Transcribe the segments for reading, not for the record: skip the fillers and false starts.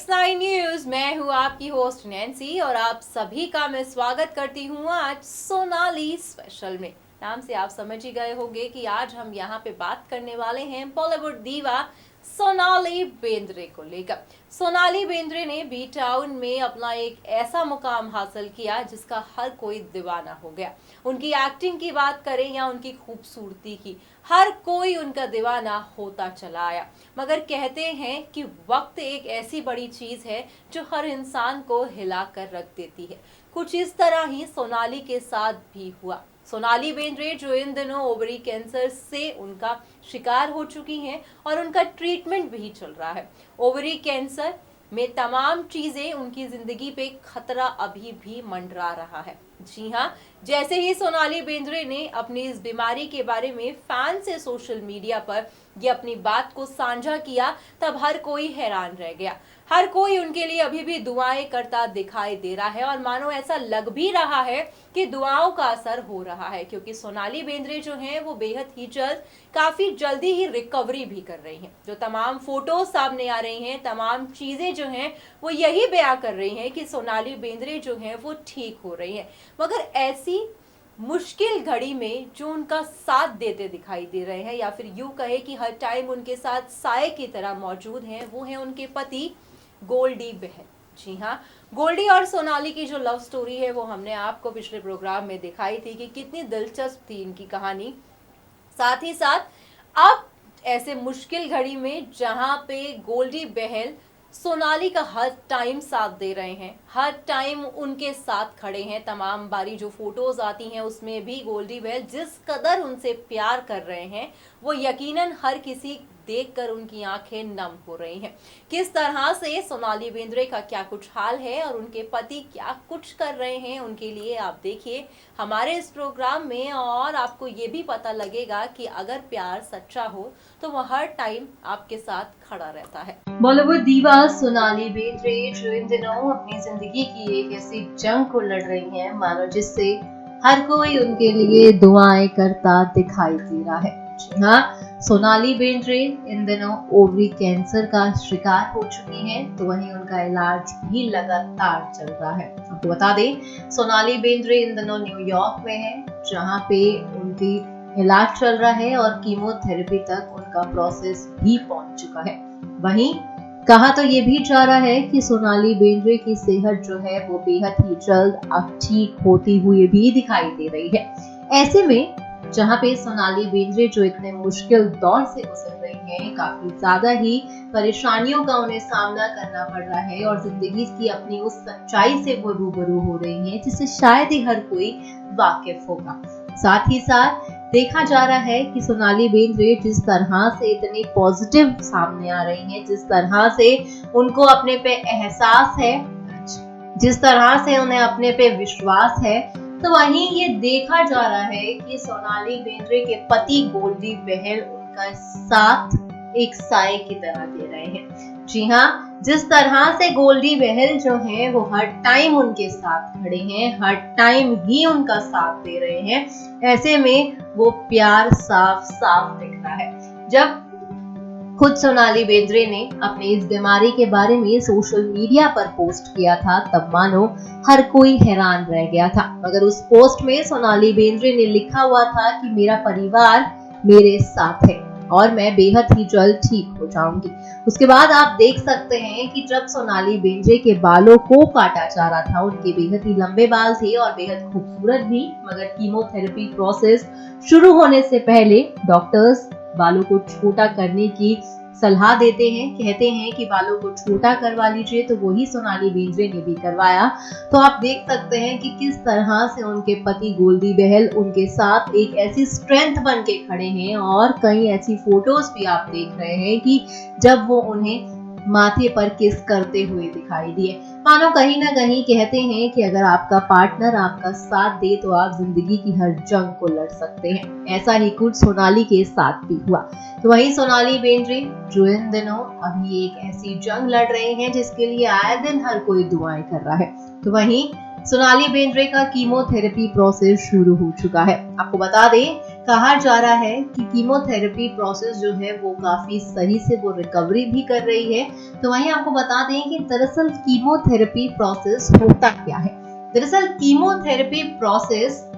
X9 news, मैं हूँ आपकी होस्ट नैन्सी और आप सभी का मैं स्वागत करती हूँ आज सोनाली स्पेशल में। नाम से आप समझ ही गए होंगे कि आज हम यहाँ पे बात करने वाले हैं बॉलीवुड दीवा सोनाली बेंद्रे को लेकर। सोनाली बेंद्रे ने बी टाउन में अपना एक ऐसा मुकाम हासिल किया जिसका हर कोई दीवाना हो गया। उनकी एक्टिंग की बात करें या उनकी खूबसूरती की, हर कोई उनका दीवाना होता चला आया। मगर कहते हैं कि वक्त एक ऐसी बड़ी चीज है जो हर इंसान को हिला कर रख देती है। कुछ इस तरह ही सोनाली के साथ भी हुआ। सोनाली बेंद्रे जो इन दिनों ओवरी कैंसर से उनका शिकार हो चुकी हैं और उनका ट्रीटमेंट भी चल रहा है। ओवरी कैंसर में तमाम चीजें उनकी जिंदगी पे खतरा अभी भी मंडरा रहा है। जी हाँ, जैसे ही सोनाली बेंद्रे ने अपनी इस बीमारी के बारे में फैन से सोशल मीडिया पर ये अपनी बात को साझा किया, तब हर कोई हैरान रह गया। हर कोई उनके लिए अभी भी दुआएं करता दिखाई दे रहा है और मानो ऐसा लग भी रहा है कि दुआओं का असर हो रहा है, क्योंकि सोनाली बेंद्रे जो हैं वो बेहद ही काफी जल्दी ही रिकवरी भी कर रही हैं। जो तमाम फोटोज सामने आ रही हैं, तमाम चीजें जो हैं वो यही बयां कर रही हैं कि सोनाली बेंद्रे जो हैं वो ठीक हो रही हैं। मगर ऐसी मुश्किल घड़ी में जो उनका साथ देते दिखाई दे रहे हैं, या फिर यूं कहे कि हर टाइम उनके साथ साए की तरह मौजूद हैं, वो हैं उनके पति गोल्डी बहल। जी हाँ, गोल्डी और सोनाली की जो लव स्टोरी है वो हमने आपको पिछले प्रोग्राम में दिखाई थी कि कितनी दिलचस्प थी इनकी कहानी। साथ ही साथ अब ऐसे मुश्किल घड़ी में जहां पे गोल्डी बहल सोनाली का हर टाइम साथ दे रहे हैं, हर टाइम उनके साथ खड़े हैं, तमाम बारी जो फोटोज आती हैं उसमें भी गोल्डी बहल जिस कदर उनसे प्यार कर रहे हैं वो यकीनन हर किसी देखकर उनकी आंखें नम हो रही हैं। किस तरह से सोनाली बेंद्रे का क्या कुछ हाल है और उनके पति क्या कुछ कर रहे हैं उनके लिए, आप देखिए हमारे इस प्रोग्राम में, और आपको ये भी पता लगेगा कि अगर प्यार सच्चा हो तो वह हर टाइम आपके साथ खड़ा रहता है। बॉलीवुड दीवा सोनाली बेंद्रे जो इन दिनों अपनी जिंदगी की एक ऐसी जंग को लड़ रही हैं मानो जिससे हर कोई उनके लिए दुआएं करता दिखाई दे रहा है। हाँ, सोनाली बेंद्रे इन दिनों ओवरी कैंसर का शिकार हो चुकी हैं, तो वहीं उनका इलाज भी लगातार चल रहा है। आपको बता दें, सोनाली बेंद्रे इन दिनों न्यूयॉर्क में है, जहां पे उनकी इलाज चल रहा है और कीमोथेरेपी तक उनका प्रोसेस भी पहुंच चुका है। वहीं कहा तो ये भी जा रहा है कि सोनाली बेंद्रे की सेहत जो है वो बेहद ही जल्द अब ठीक होती हुई भी दिखाई दे रही है। ऐसे में जहां पे सोनाली बेंद्रे जो इतने मुश्किल दौर से गुजर रही हैं, काफी ज्यादा ही परेशानियों का उन्हें सामना करना पड़ रहा है और जिंदगी की अपनी उस सच्चाई से वो रूबरू हो रही हैं जिससे शायद ही हर कोई वाकिफ होगा। साथ ही साथ देखा जा रहा है कि सोनाली बेंद्रे जिस तरह से इतनी पॉजिटिव सामने आ रही हैं, जिस तरह से उनको अपने पे एहसास है, जिस तरह से उन्हें अपने पे विश्वास है, तो वहीं ये देखा जा रहा है कि सोनाली बेंद्रे के पति गोल्डी बहल उनका साथ एक साए की तरह दे रहे हैं। जी हाँ, जिस तरह से गोल्डी बहल जो है वो हर टाइम उनके साथ खड़े हैं, हर टाइम ही उनका साथ दे रहे हैं, ऐसे में वो प्यार साफ साफ दिख रहा है। जब खुद सोनाली बेंद्रे ने अपनी इस बीमारी के बारे में सोशल मीडिया पर पोस्ट किया था, तब मानो हर कोई हैरान रह गया था। मगर उस पोस्ट में सोनाली बेंद्रे ने लिखा हुआ था कि मेरा परिवार मेरे साथ है और मैं बेहद ही जल्द ठीक हो जाऊंगी। उसके बाद आप देख सकते हैं कि जब सोनाली बेंद्रे के बालों को काटा जा रहा था, उनके बेहद ही लंबे बाल थे और बेहद खूबसूरत भी, मगर कीमोथेरेपी प्रोसेस शुरू होने से पहले डॉक्टर्स बालों को छोटा करने की सलाह देते हैं, कहते हैं कि बालों को छोटा करवा लीजिए, तो वही सोनाली बेंद्रे ने भी करवाया। तो आप देख सकते हैं कि किस तरह से उनके पति गोल्डी बहल उनके साथ एक ऐसी स्ट्रेंथ बन के खड़े हैं और कई ऐसी फोटोज भी आप देख रहे हैं कि जब वो उन्हें माथे पर किस करते हुए दिखाई दिए। मानो कहीं ना कहीं कहते हैं कि अगर आपका पार्टनर आपका साथ दे तो आप जिंदगी की हर जंग को लड़ सकते हैं। ऐसा ही कुछ सोनाली के साथ भी हुआ। तो वहीं सोनाली बेंद्रे जो इन दिनों अभी एक ऐसी जंग लड़ रहे हैं जिसके लिए आए दिन हर कोई दुआएं कर रहा है। तो वहीं सोनाली बेंद्रे का कीमोथेरेपी प्रोसेस शुरू हो चुका है। आपको बता दें कहा जा रहा है कि कीमोथेरेपी प्रोसेस जो है वो काफी सही से वो रिकवरी भी कर रही है। तो वहीं आपको बता दें कि दरअसल कीमोथेरेपी प्रोसेस होता क्या है। दरअसल कीमोथेरेपी प्रोसेस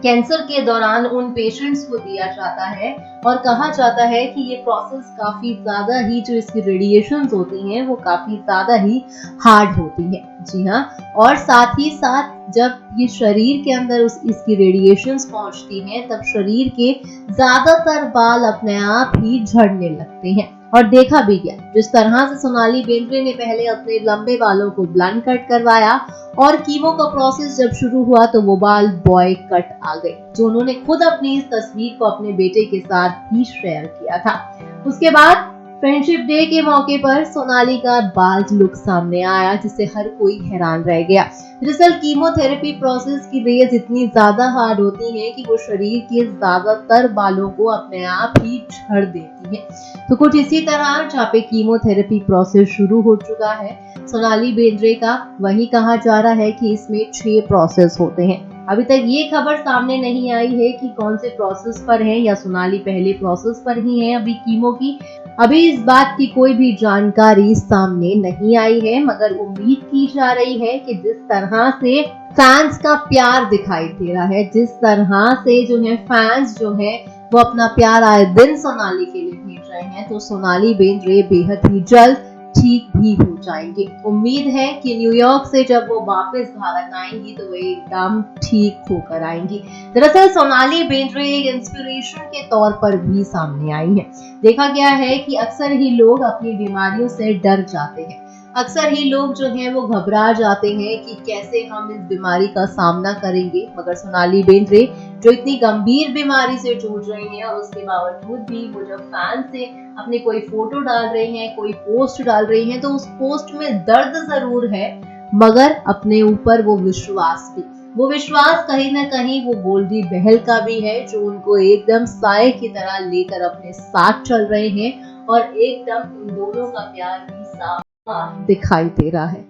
कैंसर के दौरान उन पेशेंट्स को दिया जाता है और कहा जाता है कि ये प्रोसेस काफी ज्यादा ही जो इसकी रेडिएशंस होती हैं वो काफी ज्यादा ही हार्ड होती है। जी हाँ, और साथ ही साथ जब ये शरीर के अंदर इसकी रेडिएशंस पहुंचती हैं तब शरीर के ज्यादातर बाल अपने आप ही झड़ने लगते हैं। और देखा भी गया, जिस तरह से सोनाली बेंद्रे ने पहले अपने लंबे बालों को ब्लंट कट करवाया और कीमो का प्रोसेस जब शुरू हुआ तो वो बाल बॉय कट आ गए, जो उन्होंने खुद अपनी इस तस्वीर को अपने बेटे के साथ भी शेयर किया था। उसके बाद फ्रेंडशिप डे के मौके पर सोनाली का बाल्ड लुक सामने आया, जिससे हर कोई हैरान रह गया। दरअसल कीमोथेरेपी प्रोसेस की रेज इतनी ज्यादा हार्ड होती है कि वो शरीर के ज्यादातर बालों को अपने आप ही झड़ देती है। तो कुछ इसी तरह जहाँ पे कीमोथेरेपी प्रोसेस शुरू हो चुका है सोनाली बेंद्रे का, वही कहा जा रहा है कि इसमें 6 प्रोसेस होते हैं। अभी तक ये खबर सामने नहीं आई है कि कौन से प्रोसेस पर है या सोनाली पहले प्रोसेस पर ही है अभी कीमो की। अभी इस बात की कोई भी जानकारी सामने नहीं आई है, मगर उम्मीद की जा रही है कि जिस तरह से फैंस का प्यार दिखाई दे रहा है, जिस तरह से जो है फैंस जो है वो अपना प्यार आए दिन सोनाली के लिए भेज रहे हैं, तो सोनाली बेंद्रे बेहद ही जल्द ठीक भी हो जाएंगी। उम्मीद है कि न्यूयॉर्क से जब वो वापस भारत आएंगी तो वो एकदम ठीक होकर आएंगी। दरअसल सोनाली बेंद्रे एक इंस्पिरेशन के तौर पर भी सामने आई है। देखा गया है कि अक्सर ही लोग अपनी बीमारियों से डर जाते हैं, अक्सर ही लोग जो हैं वो घबरा जाते हैं कि कैसे हम इस बीमारी का सामना करेंगे, मगर सोनाली बेंद्रे जो इतनी गंभीर बीमारी से जूझ रही हैं और उसके बावजूद भी वो जब फैन से अपने कोई फोटो डाल रही हैं, कोई पोस्ट डाल रही हैं, तो उस पोस्ट में दर्द जरूर है मगर अपने ऊपर वो विश्वास भी, वो विश्वास कहीं ना कहीं वो गोल्डी बहल का भी है, जो उनको एकदम साए की तरह लेकर अपने साथ चल रहे हैं और एकदम इन दोनों का प्यार भी साफ दिखाई दे रहा है।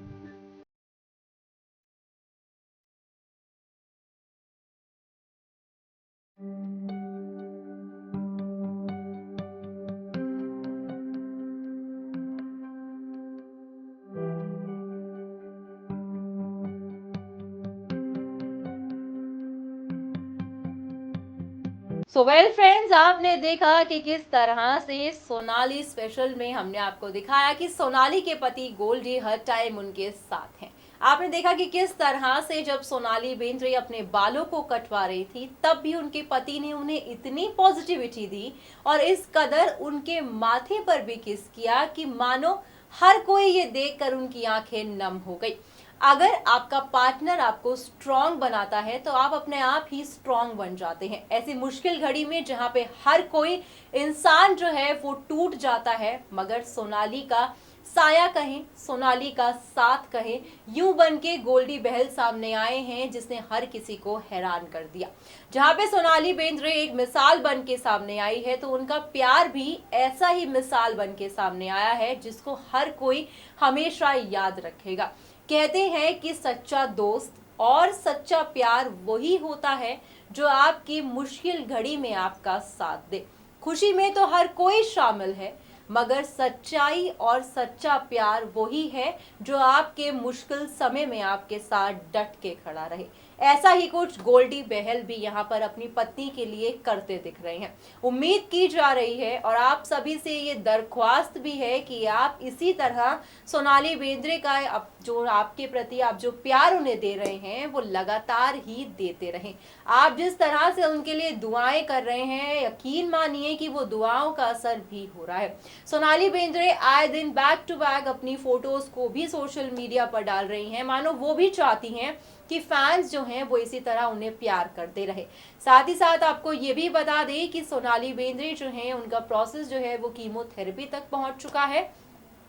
सो वेल फ्रेंड्स, आपने देखा कि किस तरह से सोनाली स्पेशल में हमने आपको दिखाया कि सोनाली के पति गोल्डी हर टाइम उनके साथ हैं। आपने देखा कि किस तरह से जब सोनाली बेंद्रे अपने बालों को कटवा रही थी तब भी उनके पति ने उन्हें इतनी पॉजिटिविटी दी और इस कदर उनके माथे पर भी किस किया कि मानो हर कोई ये देखकर उनकी आंखें नम हो गई। अगर आपका पार्टनर आपको स्ट्रांग बनाता है तो आप अपने आप ही स्ट्रांग बन जाते हैं। ऐसी मुश्किल घड़ी में जहां पे हर कोई इंसान जो है वो टूट जाता है, मगर सोनाली का साया कहें, सोनाली का साथ कहें, यूं बन के गोल्डी बहल सामने आए हैं जिसने हर किसी को हैरान कर दिया। जहां पे सोनाली बेंद्रे एक मिसाल बन के सामने आई है तो उनका प्यार भी ऐसा ही मिसाल बन के सामने आया है जिसको हर कोई हमेशा याद रखेगा। कहते हैं कि सच्चा दोस्त और सच्चा प्यार वही होता है जो आपकी मुश्किल घड़ी में आपका साथ दे। खुशी में तो हर कोई शामिल है, मगर सच्चाई और सच्चा प्यार वही है जो आपके मुश्किल समय में आपके साथ डट के खड़ा रहे। ऐसा ही कुछ गोल्डी बहल भी यहाँ पर अपनी पत्नी के लिए करते दिख रहे हैं। उम्मीद की जा रही है और आप सभी से ये दरख्वास्त भी है कि आप इसी तरह सोनाली बेंद्रे का जो आपके प्रति आप जो प्यार उन्हें दे रहे हैं वो लगातार ही देते रहें। आप जिस तरह से उनके लिए दुआएं कर रहे हैं, यकीन मानिए कि वो दुआओं का असर भी हो रहा है। सोनाली बेंद्रे आए दिन बैक टू बैक अपनी फोटोज को भी सोशल मीडिया पर डाल रही हैं, मानो वो भी चाहती हैं कि फैंस जो हैं वो इसी तरह उन्हें प्यार करते रहे। साथ ही साथ आपको ये भी बता दें कि सोनाली बेंद्रे जो हैं उनका प्रोसेस जो है वो कीमोथेरेपी तक पहुंच चुका है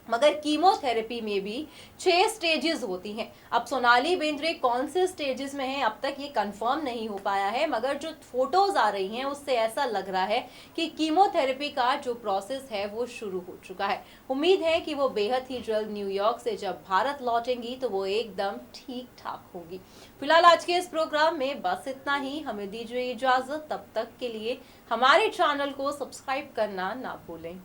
मगर कीमोथेरेपी में भी 6 स्टेजेस होती हैं। अब सोनाली बेंद्रे कौन से स्टेजेस में है अब तक ये कंफर्म नहीं हो पाया है, मगर जो फोटोज आ रही हैं उससे ऐसा लग रहा है कि कीमोथेरेपी का जो प्रोसेस है वो शुरू हो चुका है। उम्मीद है कि वो बेहद ही जल्द न्यूयॉर्क से जब भारत लौटेंगी तो वो एकदम ठीक ठाक होगी। फिलहाल आज के इस प्रोग्राम में बस इतना ही। हमें दीजिए इजाजत, तब तक के लिए हमारे चैनल को सब्सक्राइब करना ना भूलें।